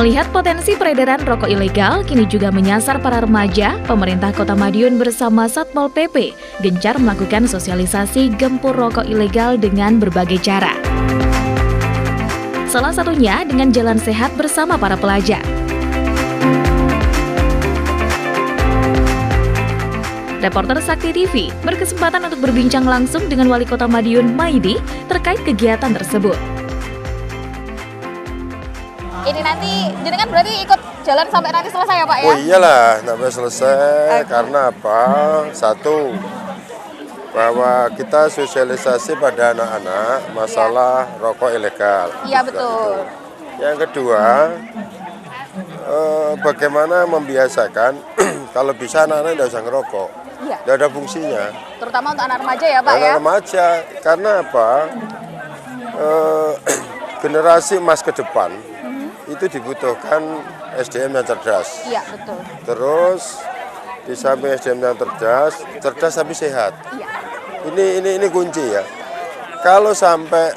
Melihat potensi peredaran rokok ilegal kini juga menyasar para remaja, pemerintah Kota Madiun bersama Satpol PP gencar melakukan sosialisasi gempur rokok ilegal dengan berbagai cara. Salah satunya dengan jalan sehat bersama para pelajar. Reporter Sakti TV berkesempatan untuk berbincang langsung dengan Wali Kota Madiun, Maidi, terkait kegiatan tersebut. Ini nanti jenengan berarti ikut jalan sampai nanti selesai ya Pak ya? Oh iyalah, sampai selesai. Karena apa? Satu, bahwa kita sosialisasi pada anak-anak masalah rokok ilegal. Iya betul. Yang kedua, bagaimana membiasakan kalau bisa anak-anak tidak usah ngerokok. Iya. Tidak ada fungsinya. Terutama untuk anak remaja ya Pak ya? Anak remaja, karena apa? Generasi emas ke depan itu dibutuhkan SDM yang cerdas. Iya betul. Terus di samping SDM yang cerdas tapi sehat. Iya. Ini kunci ya. Kalau sampai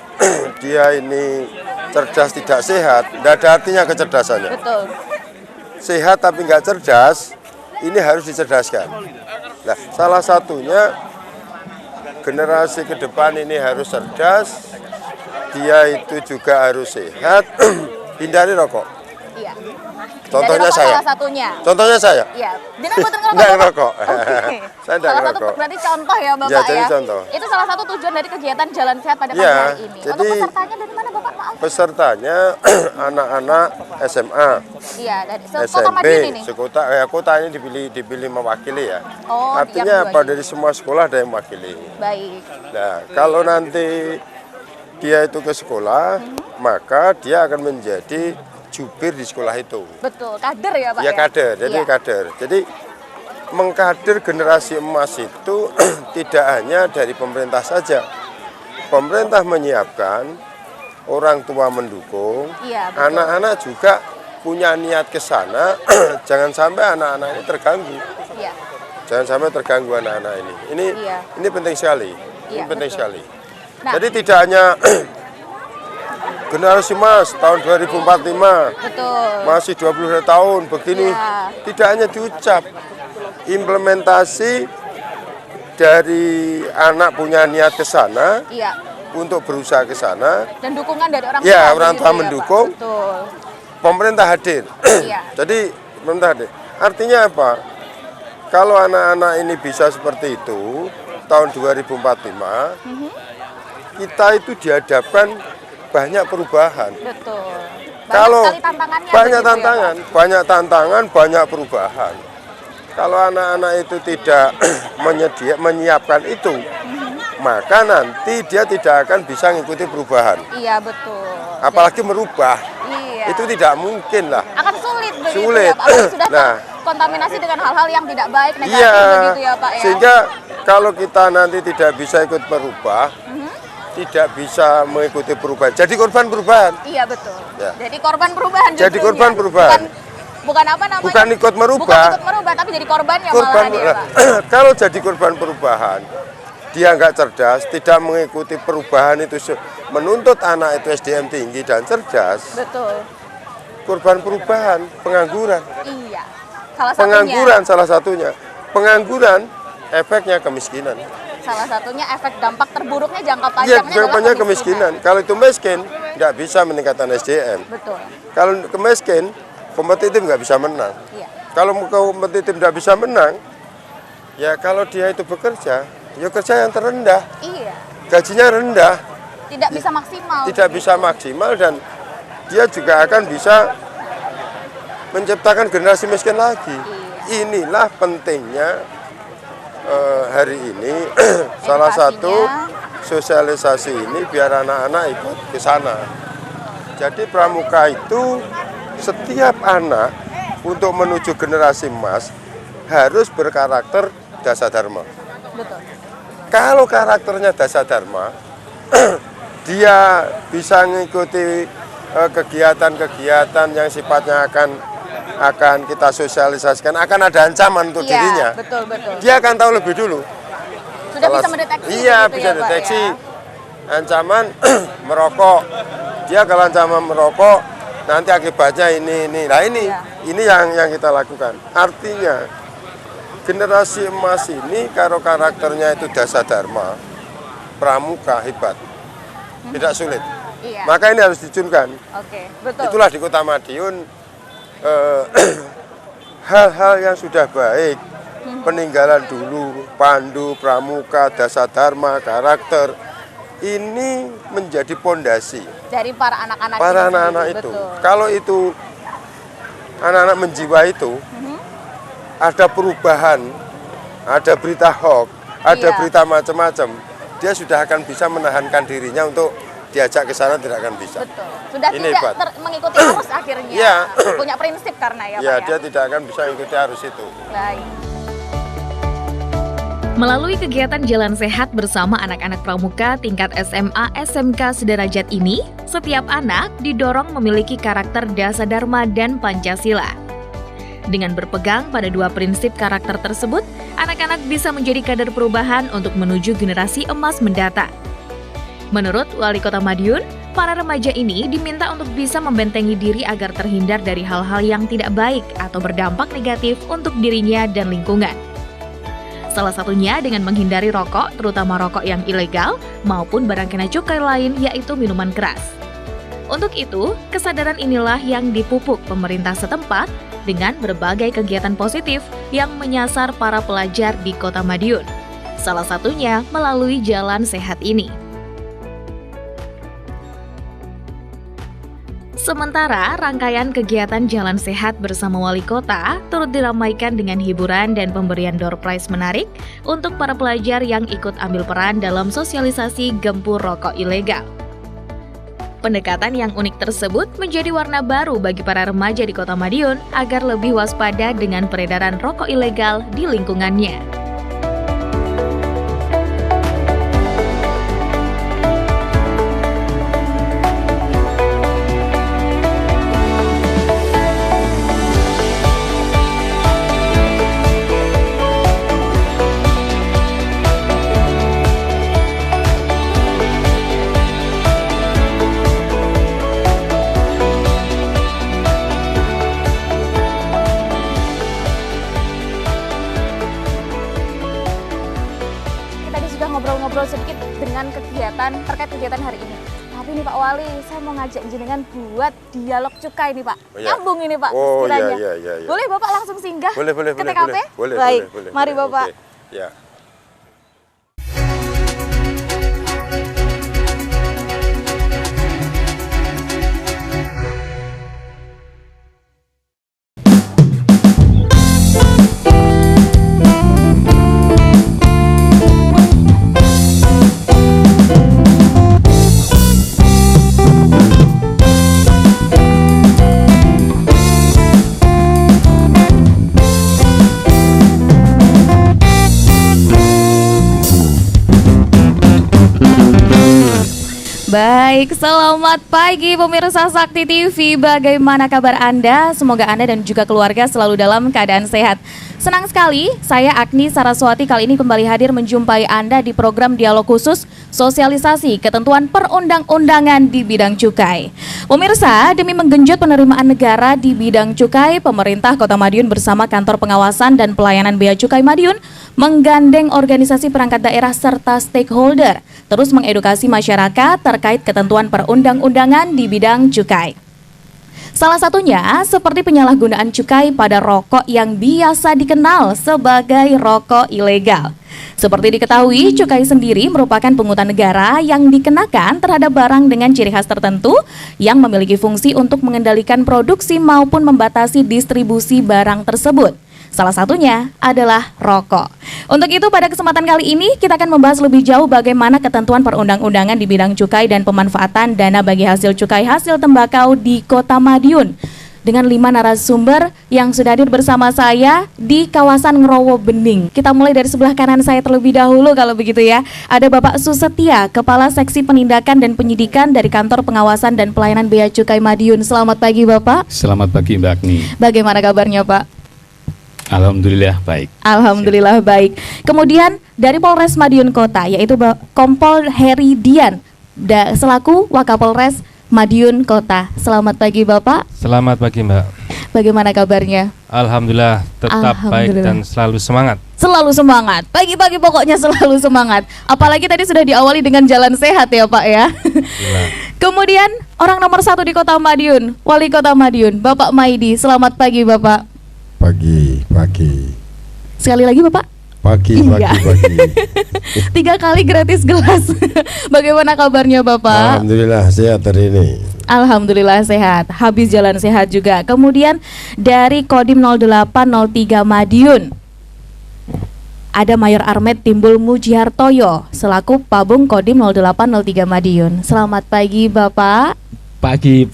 dia ini cerdas tidak sehat, tidak ada artinya kecerdasannya. Betul. Sehat tapi nggak cerdas, ini harus dicerdaskan. Nah, salah satunya generasi ke depan ini harus cerdas, dia itu juga harus sehat, hindari rokok. Iya. Contohnya rokok saya. Salah satunya. Contohnya saya. Iya. Jenengan buatan ngerokok? Nggak ngerokok. Oke. Saya nggak Salah satu ngerokok. berarti contoh ya Bapak Ya, jadi ya? contoh. Itu salah satu tujuan dari kegiatan Jalan Sehat pada pagi Ya, hari ini. jadi- Untuk pesertanya dari mana Bapak? Maaf. Pesertanya anak-anak SMA, Iya, dari Kota SMP, Madiun ini. kota ini dipilih mewakili ya. Oh, Artinya yang apa? dua Dari semua sekolah ada yang mewakili. Baik. Nah, kalau nanti dia itu ke sekolah, maka dia akan menjadi jubir di sekolah itu. Betul, kader ya Pak Ya kader, jadi Iya. kader. Jadi mengkader generasi emas itu tidak hanya dari pemerintah saja. Pemerintah menyiapkan, orang tua mendukung, Iya, betul. anak-anak juga punya niat ke sana. Jangan sampai anak-anak ini terganggu. Iya. Jangan sampai terganggu anak-anak ini. Iya. Ini penting sekali. Ini Iya, penting betul. sekali. Nah. Jadi tidak hanya generasi emas tahun 2045 Betul. masih 22 tahun begini, Iya. tidak hanya diucap, implementasi dari anak punya niat ke sana Iya. untuk berusaha ke sana, Dan dukungan dari orang Ya, tua. orang begitu tua ya, Pak? mendukung. Betul. pemerintah hadir. Iya. Jadi pemerintah hadir. Artinya apa? Kalau anak-anak ini bisa seperti itu tahun 2045, kita itu dihadapkan banyak perubahan. Betul. Banyak Kalau sekali tantangannya. banyak begitu ya, tantangan, banyak perubahan. Kalau anak-anak itu tidak menyiapkan itu, maka nanti dia tidak akan bisa mengikuti perubahan. Pak? Iya betul. Apalagi merubah, Iya. itu tidak mungkin lah. Akan sulit begitu Sulit. ya Pak. Apalagi sudah Nah. kontaminasi dengan hal-hal yang tidak baik, negatif Iya, begitu ya Pak ya. sehingga kalau kita nanti tidak bisa ikut berubah, tidak bisa mengikuti perubahan, jadi korban perubahan. Iya betul. Ya. Jadi korban perubahan. Jadi justrunya. korban perubahan. Bukan apa namanya? Bukan ikut merubah. Bukan ikut merubah, tapi jadi korbannya Korban malahan ya Pak. kalau jadi korban perubahan, dia nggak cerdas, tidak mengikuti perubahan itu, menuntut anak itu SDM tinggi dan cerdas, Betul. korban perubahan, pengangguran. Iya. Salah satunya. Pengangguran salah satunya. Pengangguran efeknya kemiskinan. Salah satunya efek dampak terburuknya jangka Iya, panjangnya adalah jawabannya kemiskinan. Kalau itu miskin, nggak bisa meningkatkan SDM. Betul. Kalau kemiskin, kompetitif nggak bisa menang. Iya. Kalau kompetitif nggak bisa menang, ya kalau dia itu bekerja, ya kerja yang terendah, Iya. gajinya rendah, Tidak bisa maksimal. tidak bisa maksimal, dan dia juga akan bisa menciptakan generasi miskin lagi. Iya. Inilah pentingnya hari ini salah satu sosialisasi ini biar anak-anak ikut ke sana. Jadi pramuka itu setiap anak untuk menuju generasi emas harus berkarakter dasadharma. Betul. Kalau karakternya dasadharma, dia bisa mengikuti kegiatan-kegiatan yang sifatnya akan kita sosialisasikan, akan ada ancaman untuk dirinya. Betul, betul. Dia akan tahu lebih dulu. Sudah bisa mendeteksi. Iya, begitu bisa ya, Pak, deteksi ya? ancaman merokok. Dia kalau ancaman merokok, nanti akibatnya ini. Nah ini yang kita lakukan. Artinya generasi emas ini kalau karakternya itu dasa dharma, pramuka, hebat, tidak sulit. Iya. Maka ini harus dicunkan. Oke, betul. Itulah di Kota Madiun hal-hal yang sudah baik, peninggalan dulu, pandu, pramuka, dasa dharma, karakter, ini menjadi pondasi Dari para anak-anak itu. Kalau itu anak-anak menjiwa itu, ada perubahan, ada berita hoax, ada berita macam-macam, dia sudah akan bisa menahankan dirinya untuk diajak ke sana, tidak akan bisa. Betul. Sudah ini tidak mengikuti arus akhirnya. Ya. Punya prinsip karena ya, Ya, Pak ya. dia tidak akan bisa mengikuti arus itu. Baik. Melalui kegiatan Jalan Sehat bersama anak-anak pramuka tingkat SMA SMK sederajat ini, setiap anak didorong memiliki karakter dasa dharma dan Pancasila. Dengan berpegang pada dua prinsip karakter tersebut, anak-anak bisa menjadi kader perubahan untuk menuju generasi emas mendatang. Menurut Wali Kota Madiun, para remaja ini diminta untuk bisa membentengi diri agar terhindar dari hal-hal yang tidak baik atau berdampak negatif untuk dirinya dan lingkungan. Salah satunya dengan menghindari rokok, terutama rokok yang ilegal, maupun barang kena cukai lain yaitu minuman keras. Untuk itu, kesadaran inilah yang dipupuk pemerintah setempat dengan berbagai kegiatan positif yang menyasar para pelajar di Kota Madiun. Salah satunya melalui Jalan Sehat ini. Sementara rangkaian kegiatan Jalan Sehat bersama Wali Kota turut diramaikan dengan hiburan dan pemberian door prize menarik untuk para pelajar yang ikut ambil peran dalam sosialisasi gempur rokok ilegal. Pendekatan yang unik tersebut menjadi warna baru bagi para remaja di Kota Madiun agar lebih waspada dengan peredaran rokok ilegal di lingkungannya. Ngobrol-ngobrol sedikit dengan terkait kegiatan hari ini. Tapi nih Pak Wali, saya mau ngajak jenengan buat dialog cukai nih Pak. Nyambung ini Pak istilahnya. Iya. Boleh Bapak langsung singgah boleh, ke TKP? Boleh. Baik, boleh, mari Bapak. Oke. Ya. Baik, selamat pagi pemirsa Sakti TV. Bagaimana kabar Anda? Semoga Anda dan juga keluarga selalu dalam keadaan sehat. Senang sekali, saya Agni Saraswati kali ini kembali hadir menjumpai Anda di program dialog khusus sosialisasi ketentuan perundang-undangan di bidang cukai. Pemirsa, demi menggenjot penerimaan negara di bidang cukai, pemerintah Kota Madiun bersama Kantor Pengawasan dan Pelayanan Bea Cukai Madiun menggandeng organisasi perangkat daerah serta stakeholder terus mengedukasi masyarakat terkait ketentuan perundang-undangan di bidang cukai. Salah satunya seperti penyalahgunaan cukai pada rokok yang biasa dikenal sebagai rokok ilegal. Seperti diketahui, cukai sendiri merupakan pungutan negara yang dikenakan terhadap barang dengan ciri khas tertentu yang memiliki fungsi untuk mengendalikan produksi maupun membatasi distribusi barang tersebut. Salah satunya adalah rokok. Untuk itu pada kesempatan kali ini kita akan membahas lebih jauh bagaimana ketentuan perundang-undangan di bidang cukai dan pemanfaatan dana bagi hasil cukai hasil tembakau di Kota Madiun. Dengan 5 narasumber yang sudah hadir bersama saya di kawasan Ngerowo Bening. Kita mulai dari sebelah kanan saya terlebih dahulu kalau begitu ya. Ada Bapak Susetia, Kepala Seksi Penindakan dan Penyidikan dari Kantor Pengawasan dan Pelayanan Bea Cukai Madiun. Selamat pagi Bapak. Selamat pagi Mbak Agni. Bagaimana kabarnya Pak? Alhamdulillah baik. Alhamdulillah baik. Kemudian dari Polres Madiun Kota yaitu Kompol Heri Dian selaku Wakapolres Madiun Kota. Selamat pagi Bapak. Selamat pagi Mbak. Bagaimana kabarnya? Alhamdulillah tetap baik dan selalu semangat. Selalu semangat. Pagi-pagi pokoknya selalu semangat. Apalagi tadi sudah diawali dengan jalan sehat ya Pak ya. Kemudian orang nomor 1 di Kota Madiun, Wali Kota Madiun, Bapak Maidi. Selamat pagi Bapak. Pagi. Sekali lagi Bapak. Pagi. 3 kali gratis gelas. Bagaimana kabarnya Bapak? Alhamdulillah sehat hari ini. Alhamdulillah sehat. Habis jalan sehat juga. Kemudian dari Kodim 0803 Madiun, ada Mayor Armet Timbul Mujiartoyo selaku Pabung Kodim 0803 Madiun. Selamat pagi Bapak. Pagi,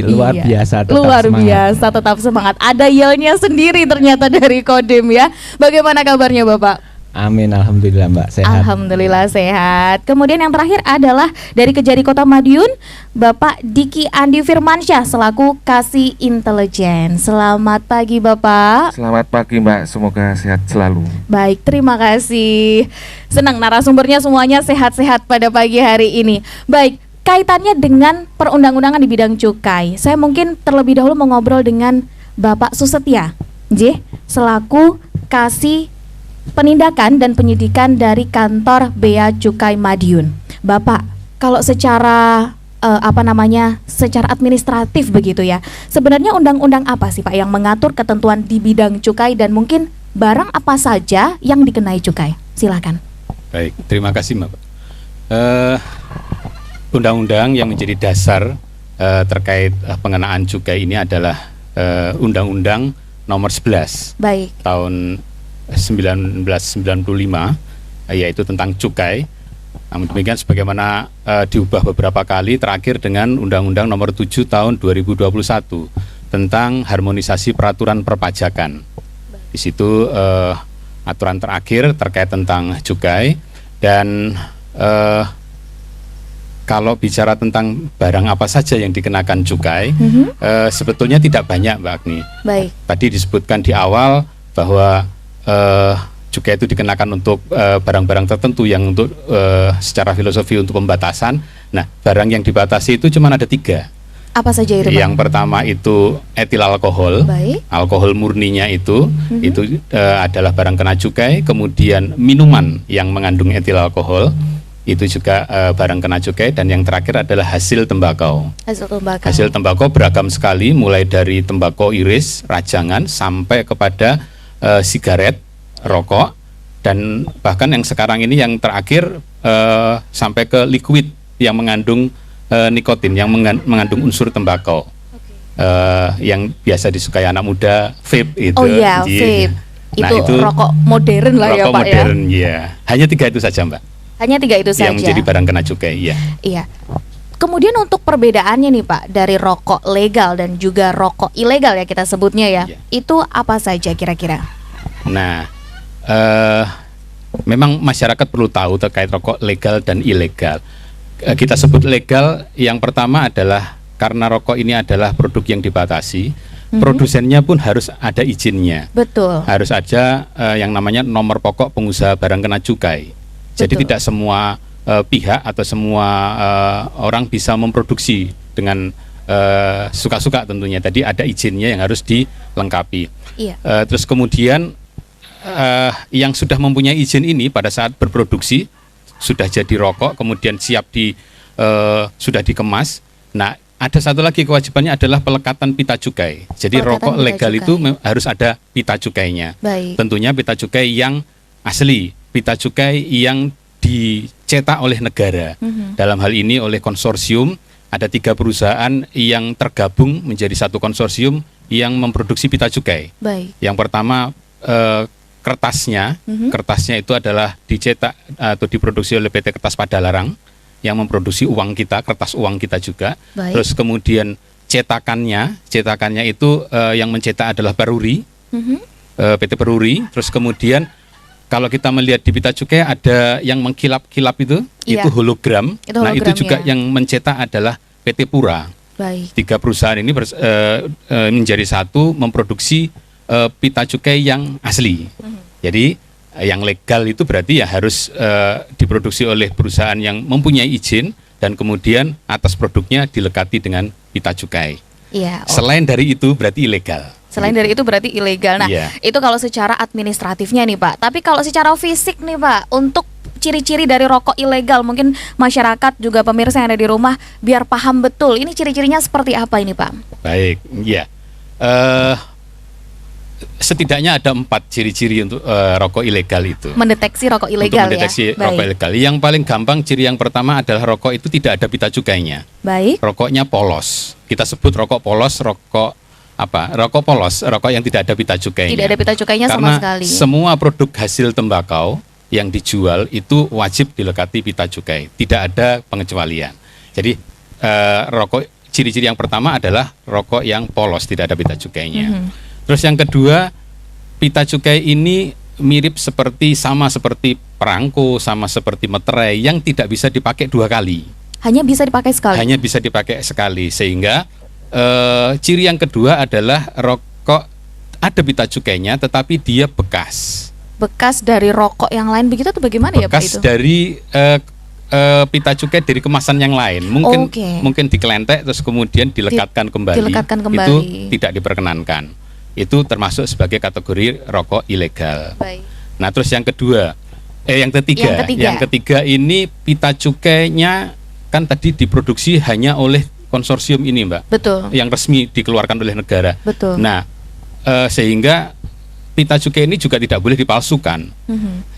luar Iya, biasa, tetap luar semangat. biasa, tetap semangat. Ada yelnya sendiri ternyata dari Kodim ya. Bagaimana kabarnya Bapak? Amin, alhamdulillah Mbak, sehat. Alhamdulillah sehat. Kemudian yang terakhir adalah dari Kejari Kota Madiun, Bapak Diki Andi Firmansyah selaku Kasih Intelijen. Selamat pagi Bapak. Selamat pagi Mbak, semoga sehat selalu. Baik, terima kasih. Senang narasumbernya semuanya sehat-sehat pada pagi hari ini. Baik, kaitannya dengan perundang-undangan di bidang cukai. Saya mungkin terlebih dahulu mau ngobrol dengan Bapak Susetya, selaku Kasih Penindakan dan Penyidikan dari Kantor Bea Cukai Madiun. Bapak, kalau secara secara administratif begitu ya, sebenarnya undang-undang apa sih Pak yang mengatur ketentuan di bidang cukai dan mungkin barang apa saja yang dikenai cukai? Silakan. Baik, terima kasih Mbak. Undang-undang yang menjadi dasar terkait pengenaan cukai ini adalah Undang-Undang Nomor 11 Baik. tahun 1995, yaitu tentang cukai. Namun demikian sebagaimana diubah beberapa kali, terakhir dengan Undang-Undang Nomor 7 tahun 2021 tentang harmonisasi peraturan perpajakan. Di situ aturan terakhir terkait tentang cukai. Dan kalau bicara tentang barang apa saja yang dikenakan cukai, sebetulnya tidak banyak Mbak Agni. Baik. Tadi disebutkan di awal bahwa cukai itu dikenakan untuk barang-barang tertentu yang untuk secara filosofi untuk pembatasan. Nah, barang yang dibatasi itu cuma ada 3. Apa saja itu Pak? Yang pertama itu etil alkohol. Baik. Alkohol murninya itu adalah barang kena cukai. Kemudian minuman yang mengandung etil alkohol itu juga barang kena cukai. Dan yang terakhir adalah hasil tembakau. Hasil tembakau beragam sekali, mulai dari tembakau iris, rajangan, sampai kepada sigaret, rokok, dan bahkan yang sekarang ini yang terakhir sampai ke liquid yang mengandung nikotin, yang mengandung unsur tembakau. Yang biasa disukai anak muda, vape itu. Oh iya, vape. Nah, itu rokok modern lah ya rokok Pak modern, ya. Hanya 3 itu saja Mbak. Hanya 3 itu saja. Yang menjadi barang kena cukai, ya. Iya. Kemudian untuk perbedaannya nih Pak dari rokok legal dan juga rokok ilegal ya kita sebutnya ya, Iya. itu apa saja kira-kira? Nah, memang masyarakat perlu tahu terkait rokok legal dan ilegal. Kita sebut legal, yang pertama adalah karena rokok ini adalah produk yang dibatasi, produsennya pun harus ada izinnya. Betul. Harus ada yang namanya nomor pokok pengusaha barang kena cukai. Jadi Betul. tidak semua pihak atau semua orang bisa memproduksi dengan suka-suka tentunya. Tadi ada izinnya yang harus dilengkapi. Iya. Terus kemudian yang sudah mempunyai izin ini pada saat berproduksi sudah jadi rokok, kemudian siap sudah dikemas. Nah, ada satu lagi kewajibannya adalah pelekatan pita cukai. Jadi Pelekatan rokok pita legal cukai. itu harus ada pita cukainya. Baik. Tentunya pita cukai yang asli, pita cukai yang dicetak oleh negara. Dalam hal ini oleh konsorsium, ada 3 perusahaan yang tergabung menjadi satu konsorsium yang memproduksi pita cukai. Baik. Yang pertama kertasnya, kertasnya itu adalah dicetak atau diproduksi oleh PT Kertas Padalarang yang memproduksi uang kita, kertas uang kita juga. Baik. Terus kemudian cetakannya itu yang mencetak adalah Peruri, PT Peruri. Terus kemudian kalau kita melihat di pita cukai ada yang mengkilap-kilap itu hologram. Itu Nah, itu hologram, juga ya. yang mencetak adalah PT Pura. Baik. 3 perusahaan ini menjadi satu memproduksi pita cukai yang asli. Jadi yang legal itu berarti ya harus diproduksi oleh perusahaan yang mempunyai izin dan kemudian atas produknya dilekati dengan pita cukai. Iya. Selain dari itu berarti ilegal. Selain dari itu berarti ilegal. Nah, Iya. itu kalau secara administratifnya nih Pak. Tapi kalau secara fisik nih Pak, untuk ciri-ciri dari rokok ilegal, mungkin masyarakat juga pemirsa yang ada di rumah biar paham betul. Ini ciri-cirinya seperti apa ini Pak? Baik, ya. Setidaknya ada 4 ciri-ciri untuk rokok ilegal itu. Mendeteksi rokok ilegal Untuk mendeteksi ya. rokok ilegal. Yang paling gampang ciri yang pertama adalah rokok itu tidak ada pita cukainya. Baik. Rokoknya polos. Kita sebut rokok polos, rokok polos, rokok yang tidak ada pita cukainya. Tidak ada pita cukainya Karena sama sekali. semua produk hasil tembakau yang dijual itu wajib dilekati pita cukai. Tidak ada pengecualian. Jadi rokok ciri-ciri yang pertama adalah rokok yang polos, tidak ada pita cukainya. Terus yang kedua, pita cukai ini sama seperti perangko, sama seperti meterai yang tidak bisa dipakai 2 kali. Hanya bisa dipakai sekali. Hanya bisa dipakai sekali, sehingga ciri yang kedua adalah rokok ada pita cukainya tetapi dia bekas. Bekas dari rokok yang lain begitu atau bagaimana ya Pak Bekas itu? dari pita cukai dari kemasan yang lain. Mungkin dikelentek terus kemudian dilekatkan kembali. Dilekatkan kembali. Itu tidak diperkenankan. Itu termasuk sebagai kategori rokok ilegal. Baik. Nah, terus yang ketiga ini pita cukainya kan tadi diproduksi hanya oleh konsorsium ini, Mbak. Betul. Yang resmi dikeluarkan oleh negara. Betul. Nah, sehingga pita cukai ini juga tidak boleh dipalsukan.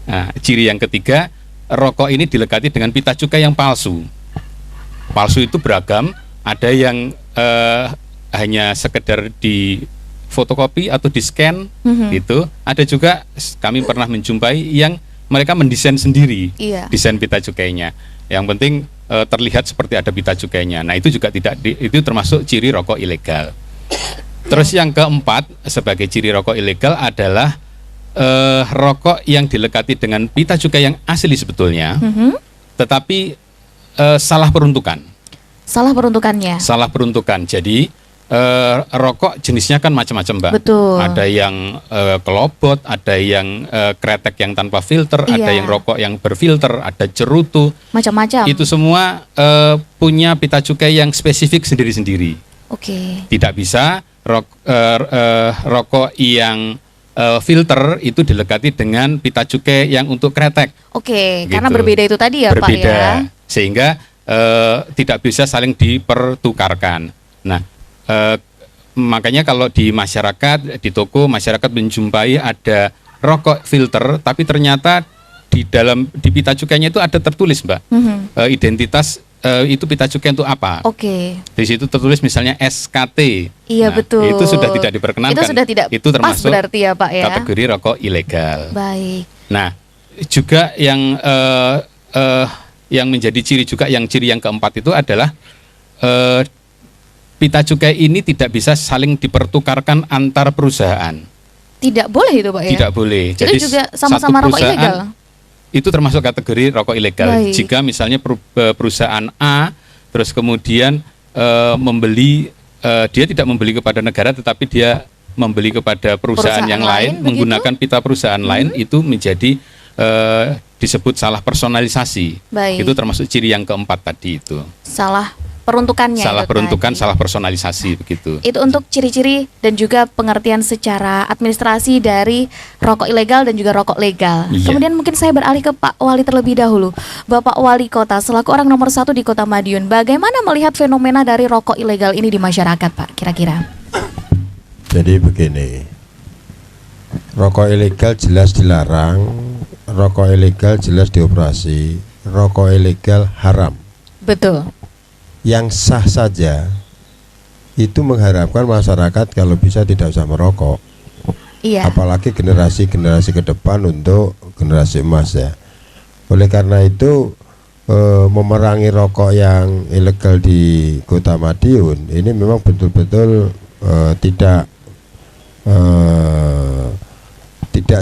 Nah, ciri yang ketiga, rokok ini dilekati dengan pita cukai yang palsu. Palsu itu beragam, ada yang hanya sekedar di fotokopi atau di scan gitu. Ada juga kami pernah menjumpai yang mereka mendesain sendiri desain pita cukainya. Yang penting terlihat seperti ada pita cukainya. Nah, itu juga itu termasuk ciri rokok ilegal. Terus yang keempat sebagai ciri rokok ilegal adalah rokok yang dilekati dengan pita cukai yang asli sebetulnya, tetapi salah peruntukan. Salah peruntukannya. Salah peruntukan. Jadi rokok jenisnya kan macam-macam, Mbak. Betul. Ada yang kelobot, ada yang kretek yang tanpa filter, ada yang rokok yang berfilter, ada cerutu. Macam-macam. Itu semua punya pita cukai yang spesifik sendiri-sendiri. Oke. Tidak bisa rokok yang filter itu dilekati dengan pita cukai yang untuk kretek. Oke, Gitu. karena berbeda itu tadi ya Pak ya. Berbeda, sehingga tidak bisa saling dipertukarkan. Nah, makanya kalau di masyarakat, di toko masyarakat menjumpai ada rokok filter, tapi ternyata di pita cukainya itu ada tertulis, Mbak, identitas itu pita cukai untuk apa? Oke. Di situ tertulis misalnya SKT. Iya, betul. Itu sudah tidak diperkenankan. Itu sudah tidak itu termasuk pas berarti ya Pak ya. kategori rokok ilegal. Baik. Nah, juga yang menjadi ciri yang keempat itu adalah pita cukai ini tidak bisa saling dipertukarkan antar perusahaan. Tidak boleh itu Pak ya? Tidak boleh. Itu juga sama-sama rokok ilegal? Itu termasuk kategori rokok ilegal. Baik. Jika misalnya perusahaan A terus kemudian membeli, dia tidak membeli kepada negara tetapi dia membeli kepada perusahaan yang lain menggunakan pita perusahaan lain, itu menjadi disebut salah personalisasi. Baik. Itu termasuk ciri yang keempat tadi itu. Salah peruntukannya. Salah peruntukan, salah personalisasi begitu. Itu untuk ciri-ciri dan juga pengertian secara administrasi dari rokok ilegal dan juga rokok legal. Iya. Kemudian mungkin saya beralih ke Pak Wali terlebih dahulu. Bapak Wali Kota, selaku orang nomor 1 di Kota Madiun, bagaimana melihat fenomena dari rokok ilegal ini di masyarakat, Pak, kira-kira? Jadi begini, rokok ilegal jelas dilarang, rokok ilegal jelas dioperasi, rokok ilegal haram. Betul. Yang sah saja itu mengharapkan masyarakat kalau bisa tidak usah merokok. Iya. Apalagi generasi-generasi ke depan untuk generasi emas ya. Oleh karena itu memerangi rokok yang ilegal di Kota Madiun ini memang betul-betul tidak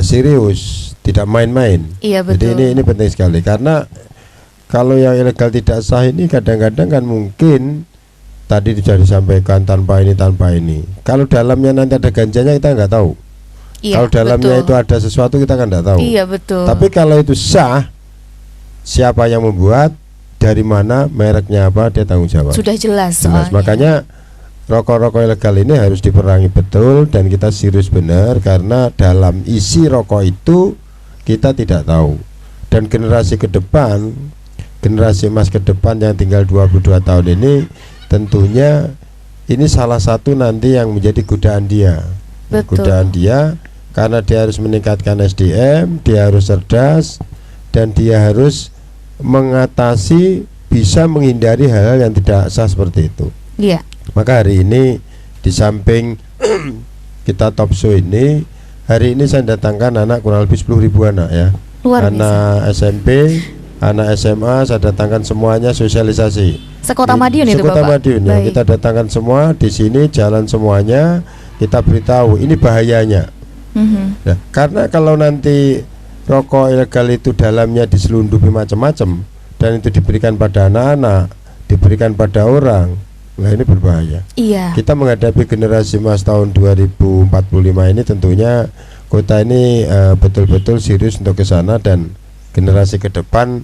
serius, tidak main-main. Iya, betul. Jadi ini penting sekali karena kalau yang ilegal tidak sah ini kadang-kadang kan mungkin tadi sudah disampaikan tanpa ini. Kalau dalamnya nanti ada ganjanya kita nggak tahu. Iya, kalau dalamnya betul. itu ada sesuatu kita kan nggak tahu. Iya, betul. Tapi kalau itu sah, siapa yang membuat dari mana, mereknya apa, dia tanggung jawab. Sudah jelas. Jelas. Soalnya. Makanya rokok-rokok ilegal ini harus diperangi betul dan kita serius benar, karena dalam isi rokok itu kita tidak tahu. Dan generasi ke depan, generasi emas ke depan yang tinggal 22 tahun ini, tentunya ini salah satu nanti yang menjadi godaan dia. Betul. Godaan dia, karena dia harus meningkatkan SDM, dia harus cerdas, dan dia harus mengatasi, bisa menghindari hal-hal yang tidak sah seperti itu. Iya. Maka hari ini di samping kita talk show ini, hari ini saya datangkan anak kurang lebih 10.000 anak ya. Luar biasa. Anak SMP, anak SMA, saya datangkan semuanya sosialisasi. Sekota Madiun itu Sekota Bapak. Madiun ya. Baik. Kita datangkan semua di sini, jalan semuanya, kita beritahu ini bahayanya. Nah, karena kalau nanti rokok ilegal itu dalamnya diselundupi macam-macam dan itu diberikan pada anak-anak, diberikan pada orang, nah ini berbahaya. Iya. Kita menghadapi generasi emas tahun 2045 ini, tentunya kota ini betul-betul serius untuk ke sana, dan generasi ke depan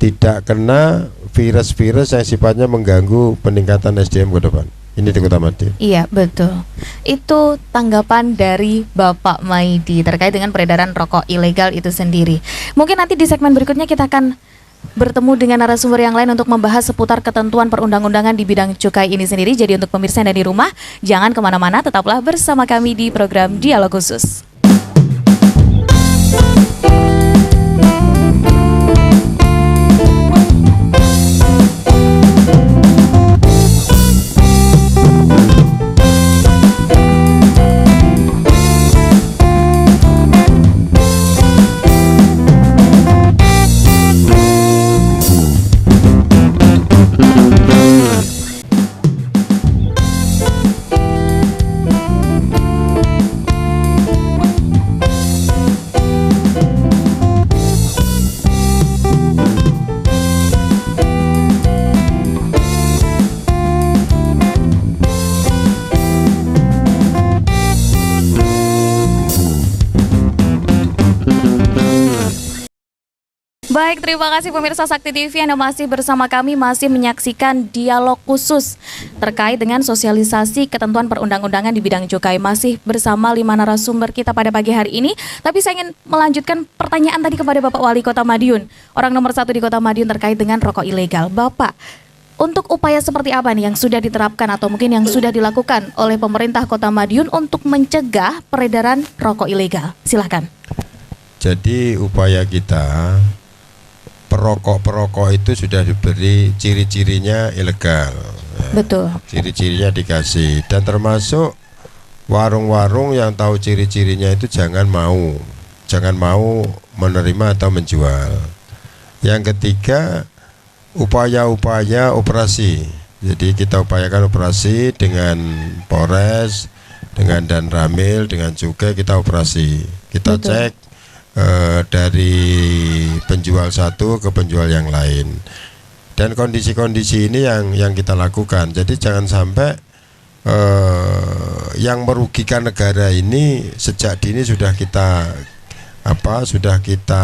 tidak kena virus-virus yang sifatnya mengganggu peningkatan SDM ke depan. Ini di Kota Madiun. Iya, betul. Itu tanggapan dari Bapak Maidi terkait dengan peredaran rokok ilegal itu sendiri. Mungkin nanti di segmen berikutnya kita akan bertemu dengan narasumber yang lain untuk membahas seputar ketentuan perundang-undangan di bidang cukai ini sendiri. Jadi untuk pemirsa yang ada di rumah, jangan kemana-mana, tetaplah bersama kami di program Dialog Khusus. Baik, terima kasih pemirsa Sakti TV, Anda masih bersama kami, masih menyaksikan Dialog Khusus terkait dengan sosialisasi ketentuan perundang-undangan di bidang cukai. Masih bersama 5 narasumber kita pada pagi hari ini. Tapi saya ingin melanjutkan pertanyaan tadi kepada Bapak Wali Kota Madiun, orang nomor 1 di Kota Madiun terkait dengan rokok ilegal. Bapak, untuk upaya seperti apa nih yang sudah diterapkan atau mungkin yang sudah dilakukan oleh pemerintah Kota Madiun untuk mencegah peredaran rokok ilegal? Silahkan. Jadi upaya kita, perokok-perokok itu sudah diberi ciri-cirinya ilegal. Betul. Ciri-cirinya dikasih, dan termasuk warung-warung yang tahu ciri-cirinya itu jangan mau menerima atau menjual. Yang ketiga, upaya-upaya operasi. Jadi kita upayakan operasi dengan Polres, dengan Danramil, dengan Cukai, kita operasi. Kita Betul. cek dari penjual satu ke penjual yang lain, dan kondisi-kondisi ini yang kita lakukan. Jadi jangan sampai yang merugikan negara ini sejak dini sudah kita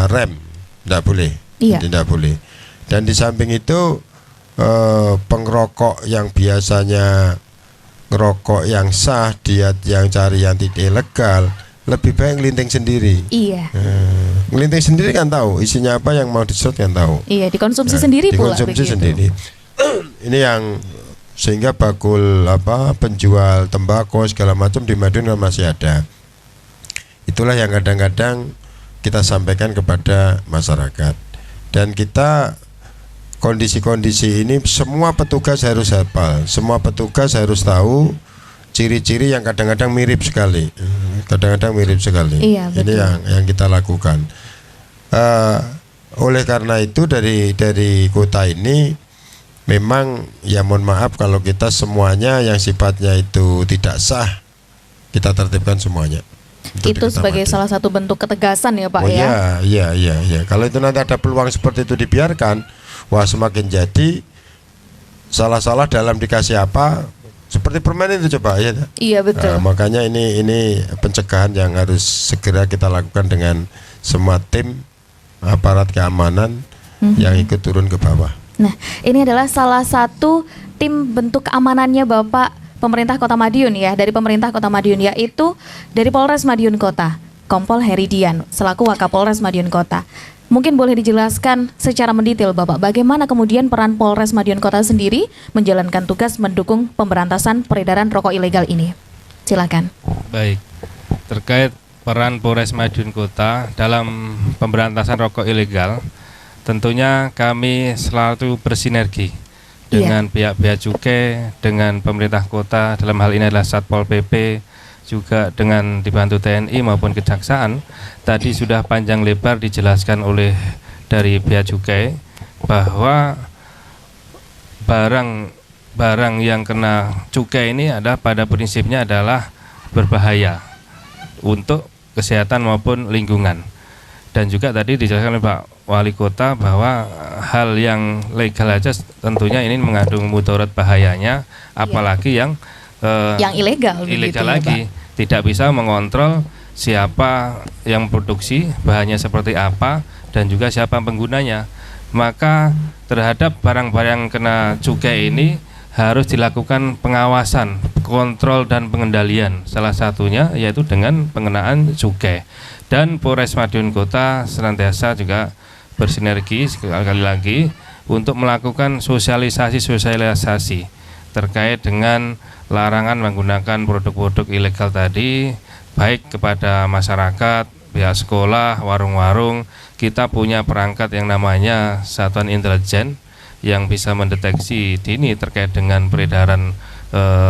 rem, tidak boleh. Iya. Tidak boleh. Dan di samping itu pengerokok yang biasanya ngerokok yang sah, dia yang cari yang tidak ilegal, lebih baik ngelinting sendiri. Iya. Ngelinting sendiri kan tahu isinya apa, yang mau disedot kan tahu. Iya, dikonsumsi sendiri pula. Dikonsumsi begitu. sendiri. Ini yang sehingga bakul penjual tembakau segala macam di Madiun masih ada. Itulah yang kadang-kadang kita sampaikan kepada masyarakat. Dan kita kondisi-kondisi ini semua petugas harus hafal, semua petugas harus tahu ciri-ciri yang kadang-kadang mirip sekali. Iya, ini yang kita lakukan. Oleh karena itu dari kota ini memang ya mohon maaf kalau kita semuanya yang sifatnya itu tidak sah kita tertibkan semuanya. Itu sebagai salah satu bentuk ketegasan ya Pak ya. Iya. Kalau itu nanti ada peluang seperti itu dibiarkan, wah semakin jadi salah-salah dalam dikasih apa. Seperti permen itu coba ya. Iya betul. Makanya ini pencegahan yang harus segera kita lakukan dengan semua tim aparat keamanan yang ikut turun ke bawah. Nah, ini adalah salah satu tim bentuk keamanannya Bapak pemerintah Kota Madiun ya, dari pemerintah Kota Madiun, yaitu dari Polres Madiun Kota, Kompol Heridian selaku Wakapolres Madiun Kota. Mungkin boleh dijelaskan secara mendetail Bapak, bagaimana kemudian peran Polres Madiun Kota sendiri menjalankan tugas mendukung pemberantasan peredaran rokok ilegal ini. Silakan. Baik, terkait peran Polres Madiun Kota dalam pemberantasan rokok ilegal, tentunya kami selalu bersinergi dengan pihak bea cukai, dengan pemerintah kota, dalam hal ini adalah Satpol PP, juga dengan dibantu TNI maupun Kejaksaan. Tadi sudah panjang lebar dijelaskan oleh dari bea cukai bahwa barang yang kena cukai ini adalah pada prinsipnya adalah berbahaya untuk kesehatan maupun lingkungan. Dan juga tadi dijelaskan oleh Pak Wali Kota bahwa hal yang legal aja tentunya ini mengandung mudarat bahayanya, apalagi yang ilegal lagi. Tidak bisa mengontrol siapa yang produksi, bahannya seperti apa, dan juga siapa penggunanya. Maka terhadap barang-barang kena cukai ini harus dilakukan pengawasan, kontrol dan pengendalian. Salah satunya yaitu dengan pengenaan cukai. Dan Polres Madiun Kota senantiasa juga bersinergi sekali lagi untuk melakukan sosialisasi terkait dengan larangan menggunakan produk-produk ilegal tadi, baik kepada masyarakat, pihak sekolah, warung-warung. Kita punya perangkat yang namanya Satuan Intelijen yang bisa mendeteksi dini terkait dengan peredaran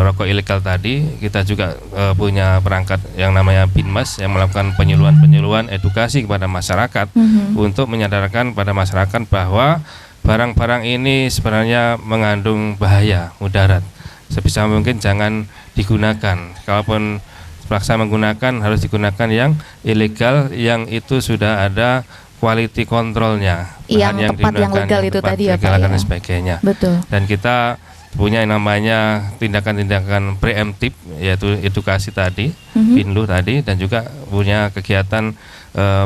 rokok ilegal tadi. Kita juga punya perangkat yang namanya Binmas yang melakukan penyuluhan edukasi kepada masyarakat untuk menyadarkan pada masyarakat bahwa barang-barang ini sebenarnya mengandung bahaya, mudarat. Sebisa mungkin jangan digunakan. Kalaupun pelaksanaan menggunakan harus digunakan yang ilegal, yang itu sudah ada quality kontrolnya, yang tepat, yang legal itu tadi ya Pak, dan sebagainya. Betul. Dan kita punya yang namanya tindakan-tindakan preemptif, yaitu edukasi tadi, Pinlu tadi, dan juga punya kegiatan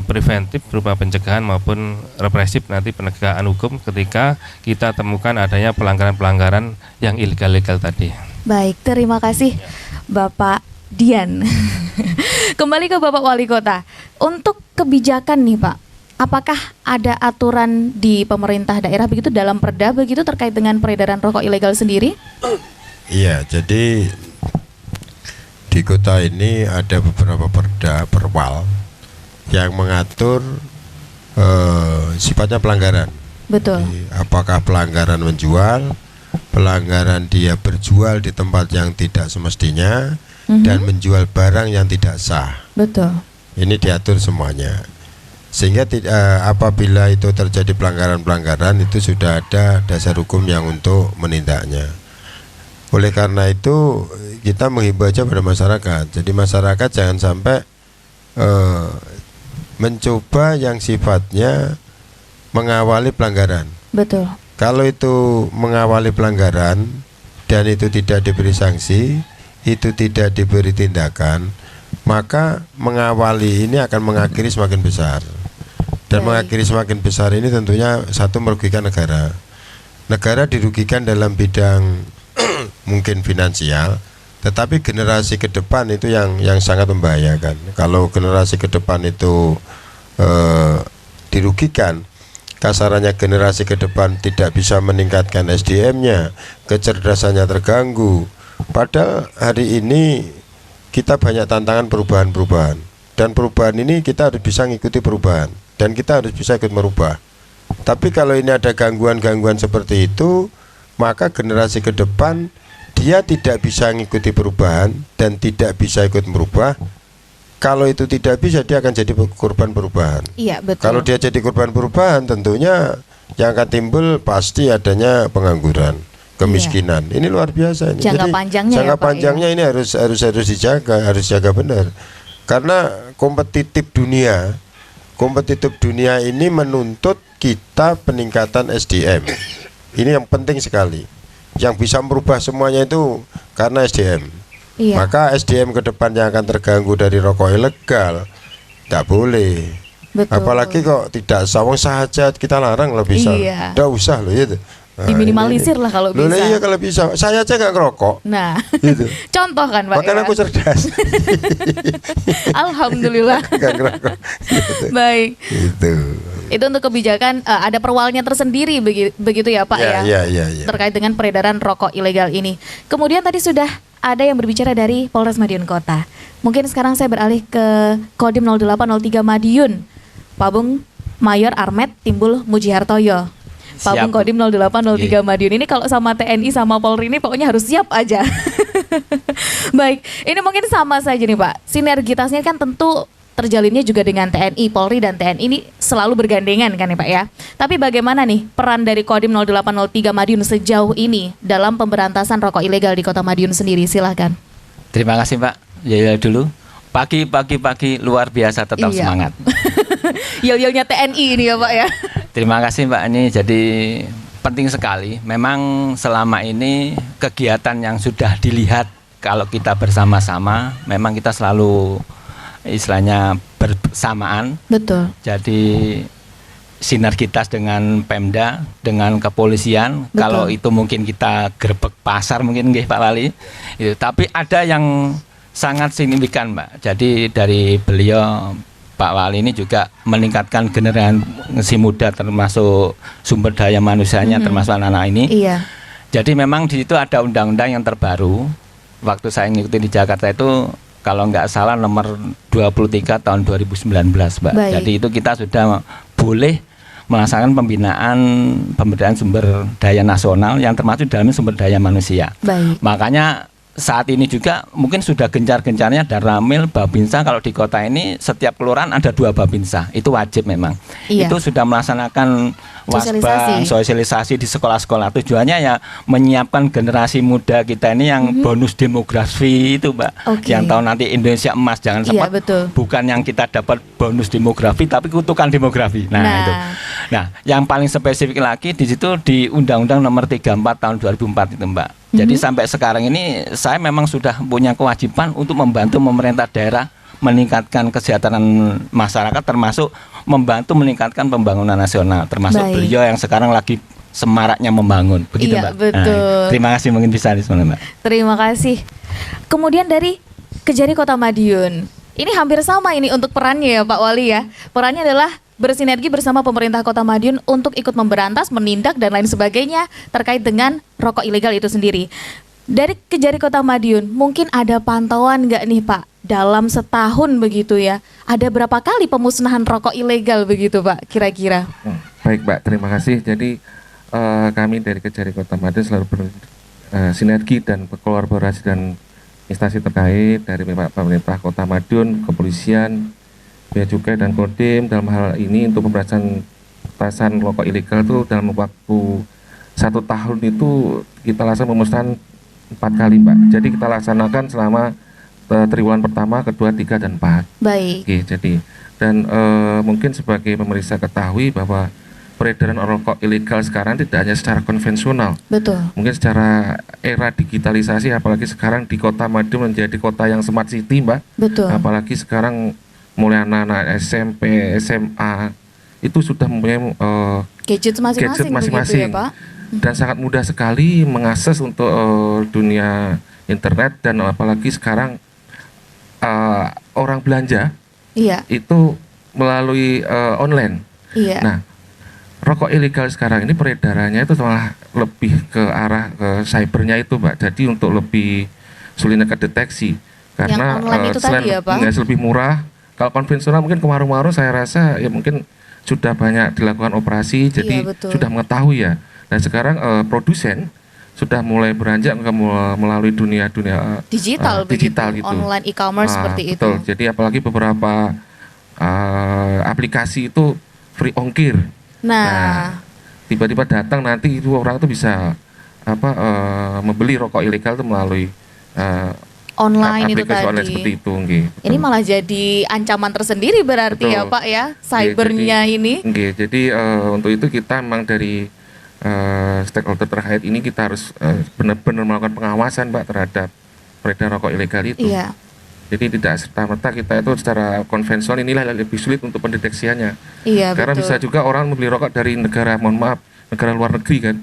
preventif berupa pencegahan maupun represif nanti penegakan hukum ketika kita temukan adanya pelanggaran-pelanggaran yang ilegal-ilegal tadi. Baik, terima kasih Bapak Dian. Kembali ke Bapak Wali Kota. Untuk kebijakan nih Pak, apakah ada aturan di pemerintah daerah begitu dalam perda begitu terkait dengan peredaran rokok ilegal sendiri? Iya, jadi di kota ini ada beberapa perda, perwal yang mengatur sifatnya pelanggaran. Betul. Jadi, apakah pelanggaran menjual, pelanggaran dia berjual di tempat yang tidak semestinya, dan menjual barang yang tidak sah. Betul. Ini diatur semuanya. Sehingga apabila itu terjadi pelanggaran-pelanggaran, itu sudah ada dasar hukum yang untuk menindaknya. Oleh karena itu kita menghimbau aja pada masyarakat. Jadi masyarakat jangan sampai mencoba yang sifatnya mengawali pelanggaran. Betul. Kalau itu mengawali pelanggaran dan itu tidak diberi sanksi, itu tidak diberi tindakan, maka mengawali ini akan mengakhiri semakin besar. Dan mengakhiri semakin besar ini tentunya satu merugikan negara. Negara dirugikan dalam bidang mungkin finansial, tetapi generasi ke depan itu yang sangat membahayakan. Kalau generasi ke depan itu dirugikan, kasarannya generasi ke depan tidak bisa meningkatkan SDM-nya, kecerdasannya terganggu. Padahal hari ini kita banyak tantangan perubahan-perubahan, dan perubahan ini kita harus bisa mengikuti perubahan, dan kita harus bisa ikut merubah. Tapi kalau ini ada gangguan-gangguan seperti itu, maka generasi ke depan dia tidak bisa mengikuti perubahan dan tidak bisa ikut merubah. Kalau itu tidak bisa, dia akan jadi korban perubahan. Iya, betul. Kalau dia jadi korban perubahan, tentunya yang akan timbul pasti adanya pengangguran, kemiskinan. Ini luar biasa ini. Jangka Jadi, panjangnya jangka ya, Pak, panjangnya ini harus dijaga, harus jaga benar. Karena kompetitif dunia ini menuntut kita peningkatan SDM. Ini yang penting sekali. Yang bisa merubah semuanya itu karena SDM. Iya. Maka SDM ke depan yang akan terganggu dari rokok ilegal tidak boleh. Betul. Apalagi kok tidak sawang saja kita larang loh bisa. Iya. Tidak usah loh itu. Diminimalisir lah kalau Loh, bisa. iya kalau bisa. Saya aja nggak ngerokok. Nah, Gitu. contoh kan Pak Bahkan ya. aku cerdas. Alhamdulillah. Nggak ngerokok. Gitu. Baik. Gitu. Itu untuk kebijakan ada perwalnya tersendiri begitu ya Pak ya. Iya. Terkait dengan peredaran rokok ilegal ini. Kemudian tadi sudah ada yang berbicara dari Polres Madiun Kota. Mungkin sekarang saya beralih ke Kodim 0803 Madiun. Pabung Mayor Armet Timbul Mujihartoyo. Pabung Siap. Kodim 0803 Madiun ini kalau sama TNI sama Polri ini pokoknya harus siap aja. Baik, ini mungkin sama saja nih Pak. Sinergitasnya kan tentu terjalinnya juga dengan TNI, Polri dan TNI ini selalu bergandengan kan ya Pak ya. Tapi bagaimana nih peran dari Kodim 0803 Madiun sejauh ini dalam pemberantasan rokok ilegal di Kota Madiun sendiri? Silahkan. Terima kasih Pak. Ya dulu. Pagi luar biasa, tetap Iya. semangat. Yel-yelnya TNI ini ya Pak ya. Terima kasih Mbak, ini jadi penting sekali. Memang selama ini kegiatan yang sudah dilihat kalau kita bersama-sama, memang kita selalu istilahnya bersamaan. Betul. Jadi sinergitas dengan Pemda, dengan kepolisian. Betul. Kalau itu mungkin kita gerbek pasar mungkin nggih Pak Wali. Itu. Tapi ada yang sangat signifikan Mbak. Jadi dari beliau Pak Wali ini juga meningkatkan generasi muda termasuk sumber daya manusianya termasuk anak-anak ini. Iya. Jadi memang di situ ada undang-undang yang terbaru. Waktu saya ngikutin di Jakarta itu kalau nggak salah nomor 23 tahun 2019 Mbak. Baik. Jadi itu kita sudah boleh melaksanakan pemberdayaan sumber daya nasional yang termasuk dalamnya sumber daya manusia. Baik. Makanya saat ini juga mungkin sudah gencar-gencarnya dan ramil Babinsa. Kalau di kota ini setiap kelurahan ada 2 Babinsa, itu wajib memang. Iya. Itu sudah melaksanakan wasbang, sosialisasi di sekolah-sekolah. Tujuannya ya menyiapkan generasi muda kita ini yang bonus demografi itu Mbak. Oke. Yang tahu nanti Indonesia emas, jangan Iya, sempat betul. bukan yang kita dapat bonus demografi tapi kutukan demografi. Nah, itu. Nah, yang paling spesifik lagi di situ di Undang-Undang Nomor 34 tahun 2004 itu Mbak. Jadi sampai sekarang ini saya memang sudah punya kewajiban untuk membantu pemerintah daerah meningkatkan kesejahteraan masyarakat, termasuk membantu meningkatkan pembangunan nasional, termasuk Baik. beliau yang sekarang lagi semaraknya membangun. Begitu Iya, Mbak. betul. Terima kasih mungkin bisa Mbak. Terima kasih. Kemudian dari Kejari Kota Madiun. Ini hampir sama ini untuk perannya ya Pak Wali ya. Perannya adalah bersinergi bersama pemerintah Kota Madiun untuk ikut memberantas, menindak dan lain sebagainya terkait dengan rokok ilegal itu sendiri. Dari Kejari Kota Madiun, mungkin ada pantauan nggak nih Pak dalam setahun begitu ya? Ada berapa kali pemusnahan rokok ilegal begitu Pak kira-kira? Baik Mbak, terima kasih. Jadi kami dari Kejari Kota Madiun selalu bersinergi dan berkolaborasi dan instansi terkait dari pemerintah Kota Madiun, kepolisian, Bea Cukai dan Kodim dalam hal ini untuk pemberantasan rokok ilegal itu dalam waktu 1 tahun itu kita laksanakan pemusnahan 4 kali Mbak. Jadi kita laksanakan selama triwulan pertama, kedua, 3 dan 4. Baik. Oke, jadi dan mungkin sebagai pemerintah ketahui bahwa peredaran rokok ilegal sekarang tidak hanya secara konvensional. Betul. Mungkin secara era digitalisasi, apalagi sekarang di Kota Madiun menjadi kota yang smart city Mbak. Betul. Apalagi sekarang mulai anak-anak SMP, SMA itu sudah mempunyai Gadget masing-masing begitu ya Pak? Dan sangat mudah sekali mengakses untuk dunia internet dan apalagi sekarang orang belanja Iya. itu melalui online. Iya. Nah, rokok ilegal sekarang ini peredarannya itu malah lebih ke arah ke cybernya itu Mbak. Jadi untuk lebih sulitnya kedeteksi karena Yang online itu selain tadi ya, Pak? lebih murah. Kalau konvensional mungkin ke warung-warung saya rasa ya mungkin sudah banyak dilakukan operasi, jadi betul. sudah mengetahui ya. Dan sekarang produsen sudah mulai beranjak melalui dunia Digital digital begitu, gitu. online e-commerce seperti betul. itu. Jadi apalagi beberapa aplikasi itu free ongkir. Nah, Tiba-tiba datang nanti itu orang itu bisa membeli rokok ilegal itu melalui online itu aplikasi online tadi. seperti itu, nggih. Ini malah jadi ancaman tersendiri berarti Betul. ya Pak ya, cybernya ini. Nggih, jadi untuk itu kita memang dari stakeholder terkait ini kita harus benar-benar melakukan pengawasan Pak terhadap peredaran rokok ilegal itu. Iya. Jadi tidak serta-merta kita itu secara konvensional inilah yang lebih sulit untuk pendeteksiannya. Iya Karena betul. bisa juga orang membeli rokok dari negara, mohon maaf, negara luar negeri kan.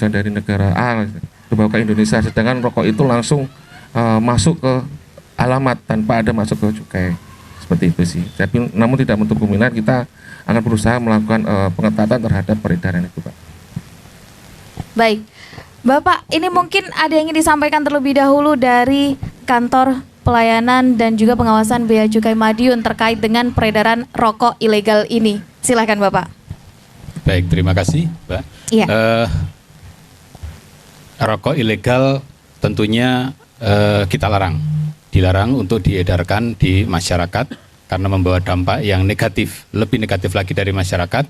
bekerja dari negara A dibawa ke Indonesia, sedangkan rokok itu langsung masuk ke alamat tanpa ada masuk ke cukai, seperti itu sih. Tapi namun tidak menutup kemungkinan kita akan berusaha melakukan pengetatan terhadap peredaran itu, Pak. Baik, Bapak, ini mungkin ada yang ingin disampaikan terlebih dahulu dari kantor pelayanan dan juga pengawasan Bea Cukai Madiun terkait dengan peredaran rokok ilegal ini. Silakan Bapak. Baik, terima kasih, Mbak. Iya. Rokok ilegal tentunya kita dilarang untuk diedarkan di masyarakat karena membawa dampak yang negatif, lebih negatif lagi dari masyarakat,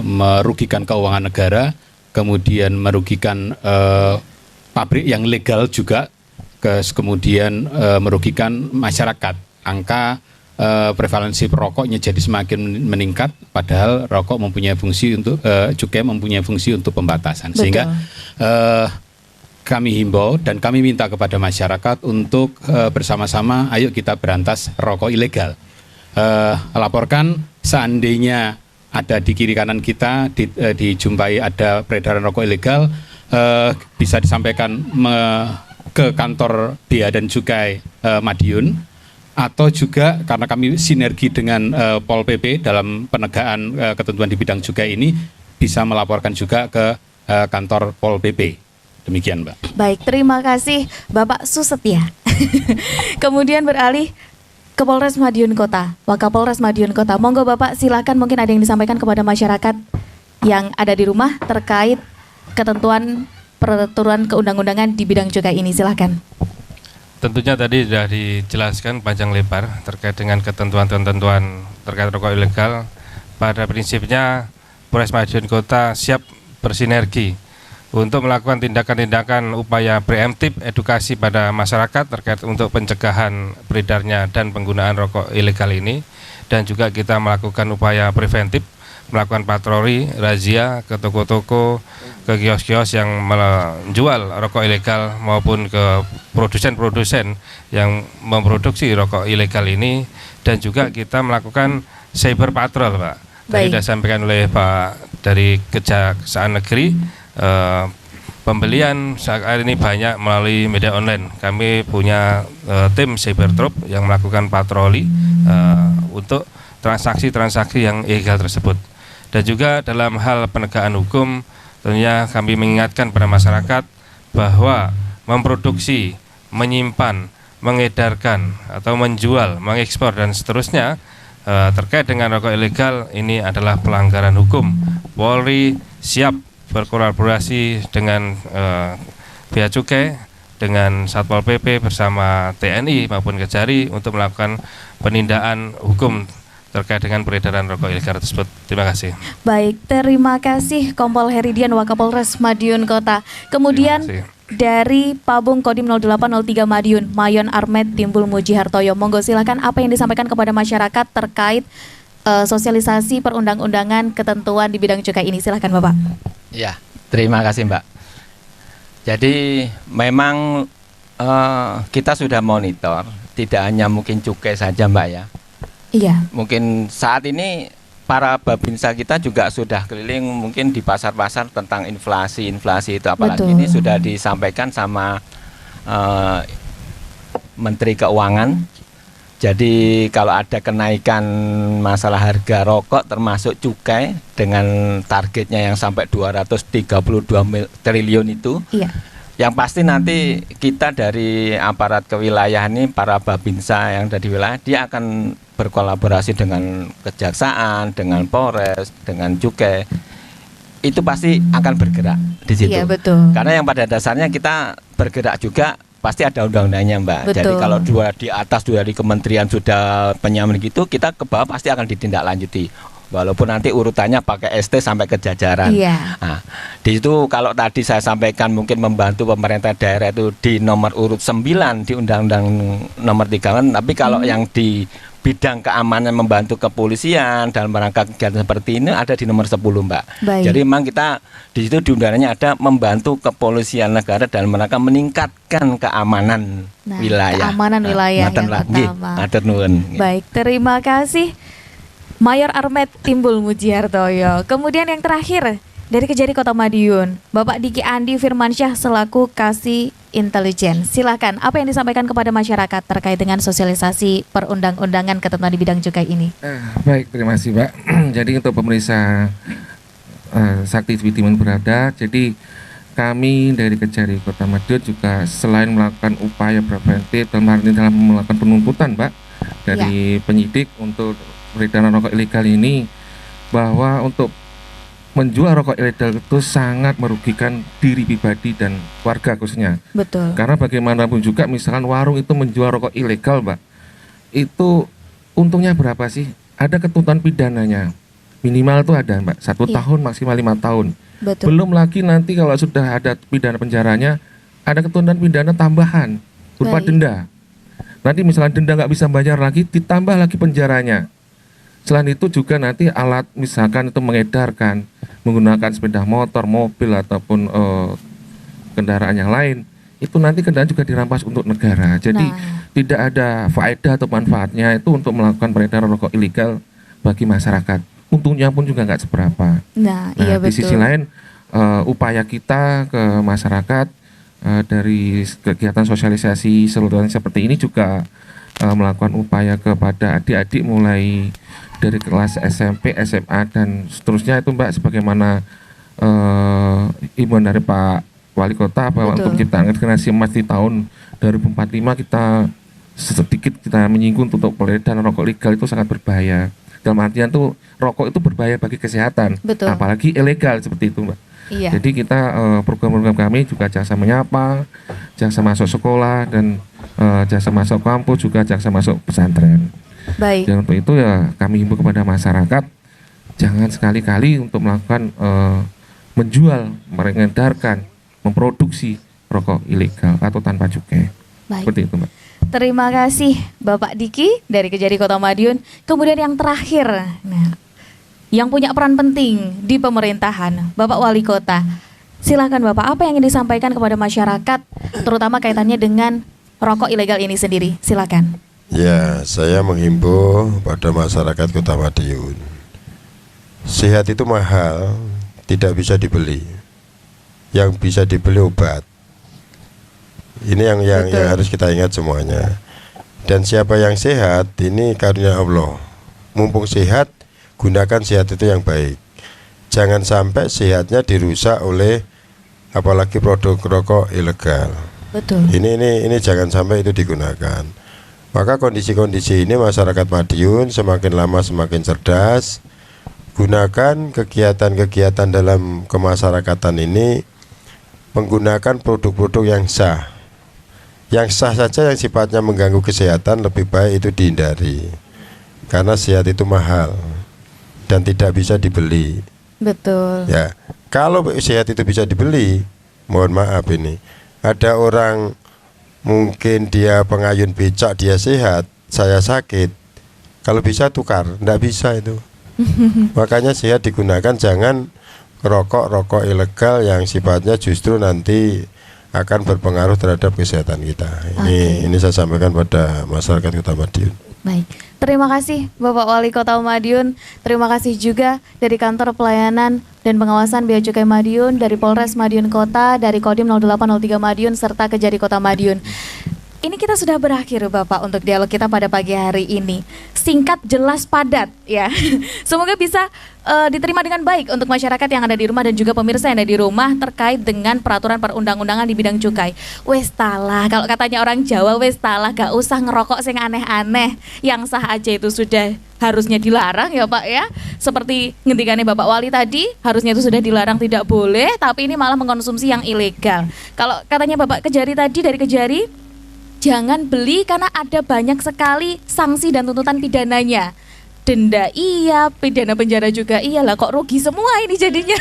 merugikan keuangan negara, kemudian merugikan pabrik yang legal juga, kemudian merugikan masyarakat. Angka prevalensi perokoknya jadi semakin meningkat, padahal rokok mempunyai fungsi untuk cukai mempunyai fungsi untuk pembatasan. Betul. Sehingga kami himbau dan kami minta kepada masyarakat untuk bersama-sama ayo kita berantas rokok ilegal. Laporkan seandainya ada di kiri kanan kita dijumpai ada peredaran rokok ilegal, bisa disampaikan ke kantor Bea dan Cukai Madiun, atau juga karena kami sinergi dengan Pol PP dalam penegakan ketentuan di bidang cukai ini, bisa melaporkan juga ke kantor Pol PP. Demikian, Mbak. Baik, terima kasih Bapak Susetya. Kemudian beralih ke Polres Madiun Kota, Wakapolres Madiun Kota. Monggo Bapak, silakan, mungkin ada yang disampaikan kepada masyarakat yang ada di rumah terkait ketentuan peraturan keundang-undangan di bidang cukai ini. Silakan. Tentunya tadi sudah dijelaskan panjang lebar terkait dengan ketentuan-ketentuan terkait rokok ilegal. Pada prinsipnya Polres Madiun Kota siap bersinergi untuk melakukan tindakan-tindakan upaya preemptif edukasi pada masyarakat terkait untuk pencegahan beredarnya dan penggunaan rokok ilegal ini, dan juga kita melakukan upaya preventif, melakukan patroli, razia ke toko-toko, ke kios-kios yang menjual rokok ilegal maupun ke produsen-produsen yang memproduksi rokok ilegal ini, dan juga kita melakukan cyber patrol, Pak. Tadi sudah disampaikan oleh Pak dari Kejaksaan Negeri. Pembelian saat ini banyak melalui media online. Kami punya tim Cybertrop yang melakukan patroli untuk transaksi-transaksi yang ilegal tersebut. Dan juga dalam hal penegakan hukum, tentunya kami mengingatkan pada masyarakat bahwa memproduksi, menyimpan, mengedarkan atau menjual, mengekspor dan seterusnya terkait dengan rokok ilegal ini adalah pelanggaran hukum. Polri siap berkolaborasi dengan Bea Cukai, dengan Satpol PP bersama TNI maupun Kejari untuk melakukan penindakan hukum terkait dengan peredaran rokok ilegal tersebut. Terima kasih. Baik, terima kasih Kompol Heridian, Wakapolres Madiun Kota. Kemudian dari Pabung Kodim 0803 Madiun, Mayon Armet Timbul Mujihartoyo. Monggo silakan, apa yang disampaikan kepada masyarakat terkait sosialisasi perundang-undangan ketentuan di bidang cukai ini. Silakan Bapak. Ya, terima kasih Mbak. Jadi memang kita sudah monitor, tidak hanya mungkin cukai saja Mbak ya. Iya. Mungkin saat ini para babinsa kita juga sudah keliling mungkin di pasar-pasar tentang inflasi itu, apalagi ini sudah disampaikan sama Menteri Keuangan. Jadi kalau ada kenaikan masalah harga rokok termasuk cukai dengan targetnya yang sampai 232 triliun itu, iya. Yang pasti nanti kita dari aparat kewilayahan ini, para babinsa yang ada di wilayah, dia akan berkolaborasi dengan kejaksaan, dengan Polres, dengan cukai. Itu pasti akan bergerak di situ. Iya, betul. Karena yang pada dasarnya kita bergerak juga pasti ada undang-undangnya Mbak. Betul. Jadi kalau di atas dari kementerian sudah penyaman gitu, kita ke bawah pasti akan ditindaklanjuti. Walaupun nanti urutannya pakai ST sampai ke jajaran. Iya. Nah, di situ kalau tadi saya sampaikan mungkin membantu pemerintah daerah itu di nomor urut 9 di Undang-Undang nomor 3, tapi kalau yang di bidang keamanan membantu kepolisian dalam rangka kegiatan seperti ini ada di nomor 10 Mbak. Baik. Jadi memang kita di situ di undangannya ada membantu kepolisian negara dalam rangka meningkatkan keamanan wilayah. Keamanan wilayah yang pertama. Baik, terima kasih Mayor Armet Timbul Mujihartoyo. Kemudian yang terakhir Dari Kejari Kota Madiun, Bapak Diki Andi Firmansyah selaku Kasih Intelijen. Silakan, apa yang disampaikan kepada masyarakat terkait dengan sosialisasi perundang-undangan ketentuan di bidang cukai ini? Baik, terima kasih Mbak. Jadi untuk pemirsa Sakti TV Timun Berada, jadi kami dari Kejari Kota Madiun juga selain melakukan upaya preventif dalam melakukan penuntutan Mbak dari penyidik untuk peredaran rokok ilegal ini, bahwa untuk menjual rokok ilegal itu sangat merugikan diri pribadi dan warga khususnya. Betul. Karena bagaimanapun juga misalkan warung itu menjual rokok ilegal Mbak, itu untungnya berapa sih? Ada ketentuan pidananya. Minimal itu ada Mbak, 1 tahun maksimal 5 tahun. Betul. Belum lagi nanti kalau sudah ada pidana penjaranya, ada ketentuan pidana tambahan berupa denda. Nanti misalkan denda nggak bisa bayar lagi, ditambah lagi penjaranya. Selain itu juga nanti alat misalkan itu mengedarkan menggunakan sepeda motor, mobil ataupun kendaraan yang lain, itu nanti kendaraan juga dirampas untuk negara. Jadi tidak ada faedah atau manfaatnya itu untuk melakukan peredaran rokok ilegal bagi masyarakat. Untungnya pun juga nggak seberapa. Nah iya di betul. sisi lain upaya kita ke masyarakat dari kegiatan sosialisasi seluruhnya seperti ini juga melakukan upaya kepada adik-adik mulai dari kelas SMP, SMA dan seterusnya itu Mbak, sebagaimana imbauan dari Pak Wali Kota bahwa untuk menciptakan generasi emas di tahun 2045 kita sedikit kita menyinggung untuk peredaran rokok legal itu sangat berbahaya. Dalam artian tuh rokok itu berbahaya bagi kesehatan, apalagi ilegal seperti itu Mbak. Iya. Jadi kita program-program kami juga jasa menyapa, jasa masuk sekolah dan jasa masuk kampus juga jasa masuk pesantren. Baik. Dan untuk itu ya kami himbau kepada masyarakat jangan sekali-kali untuk melakukan menjual, mengedarkan, memproduksi rokok ilegal atau tanpa cukai. Baik. Seperti itu Mbak. Terima kasih Bapak Diki dari Kejari Kota Madiun. Kemudian yang terakhir, yang punya peran penting di pemerintahan, Bapak Wali Kota. Silakan Bapak, apa yang ingin disampaikan kepada masyarakat, terutama kaitannya dengan rokok ilegal ini sendiri? Silakan. Ya, saya menghimbau pada masyarakat Kota Madiun. Sehat itu mahal, tidak bisa dibeli. Yang bisa dibeli obat. Ini yang harus kita ingat semuanya. Dan siapa yang sehat, ini karunia Allah. Mumpung sehat, gunakan sehat itu yang baik. Jangan sampai sehatnya dirusak oleh apalagi produk rokok ilegal. Betul. Ini jangan sampai itu digunakan. Maka kondisi-kondisi ini masyarakat Madiun semakin lama semakin cerdas. Gunakan kegiatan-kegiatan dalam kemasyarakatan ini menggunakan produk-produk yang sah. Yang sah saja yang sifatnya mengganggu kesehatan lebih baik itu dihindari. Karena sehat itu mahal dan tidak bisa dibeli. Betul. Ya, kalau sehat itu bisa dibeli, mohon maaf ini. Ada orang mungkin dia pengayun becak, dia sehat, saya sakit. Kalau bisa tukar, enggak bisa itu. Makanya sehat digunakan, jangan rokok ilegal yang sifatnya justru nanti akan berpengaruh terhadap kesehatan kita. Ini saya sampaikan pada masyarakat Kota Madiun. Baik, terima kasih Bapak Wali Kota Madiun. Terima kasih juga dari Kantor Pelayanan dan Pengawasan Bea Cukai Madiun, dari Polres Madiun Kota, dari Kodim 0803 Madiun, serta Kejari Kota Madiun. Ini kita sudah berakhir Bapak untuk dialog kita pada pagi hari ini. Singkat, jelas, padat ya. Semoga bisa diterima dengan baik untuk masyarakat yang ada di rumah dan juga pemirsa yang ada di rumah terkait dengan peraturan perundang-undangan di bidang cukai. Wes talah, kalau katanya orang Jawa, wes talah, gak usah ngerokok sing aneh-aneh. Yang sah aja itu sudah harusnya dilarang ya Pak ya. Seperti ngendikannya Bapak Wali tadi, harusnya itu sudah dilarang, tidak boleh, tapi ini malah mengkonsumsi yang ilegal. Kalau katanya Bapak Kejari tadi, dari Kejari, jangan beli karena ada banyak sekali sanksi dan tuntutan pidananya. Denda iya, pidana penjara juga iyalah, kok rugi semua ini jadinya.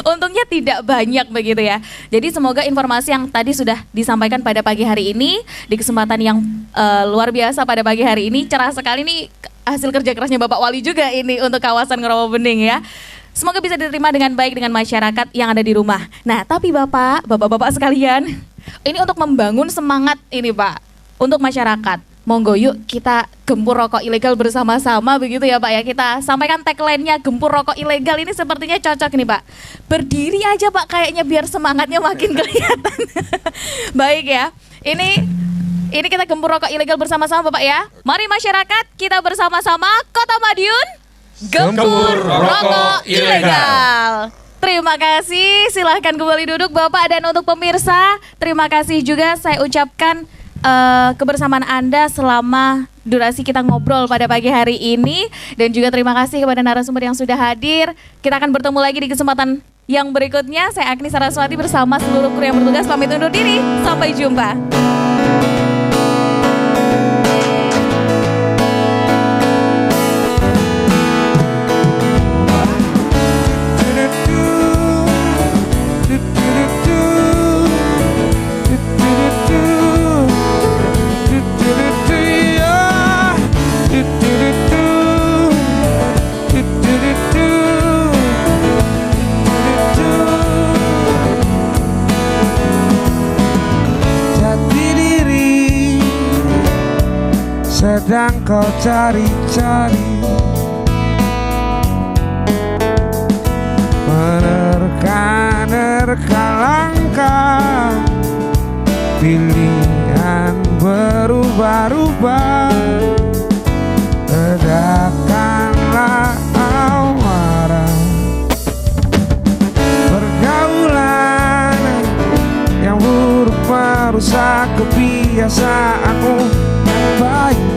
Untungnya tidak banyak begitu ya. Jadi semoga informasi yang tadi sudah disampaikan pada pagi hari ini, di kesempatan yang luar biasa pada pagi hari ini, cerah sekali nih hasil kerja kerasnya Bapak Wali juga ini untuk kawasan Ngerowo Bening ya. Semoga bisa diterima dengan baik dengan masyarakat yang ada di rumah. Nah tapi bapak-bapak sekalian, ini untuk membangun semangat ini Pak, untuk masyarakat. monggo yuk kita gempur rokok ilegal bersama-sama begitu ya Pak ya. Kita sampaikan tagline-nya gempur rokok ilegal ini sepertinya cocok nih Pak. Berdiri aja Pak kayaknya biar semangatnya makin kelihatan. Baik ya. Ini kita gempur rokok ilegal bersama-sama Bapak ya. Mari masyarakat kita bersama-sama Kota Madiun gempur rokok ilegal. Terima kasih, silahkan kembali duduk Bapak. Dan untuk pemirsa, terima kasih juga saya ucapkan kebersamaan Anda selama durasi kita ngobrol pada pagi hari ini. Dan juga terima kasih kepada narasumber yang sudah hadir. Kita akan bertemu lagi di kesempatan yang berikutnya. Saya Agni Saraswati bersama seluruh kru yang bertugas pamit undur diri. Sampai jumpa. Sedang kau cari-cari, menerka-nerka langkah, pilihan berubah-ubah. Redakanlah amarah, pergaulan yang buruk merusak kebiasaanmu yang baik.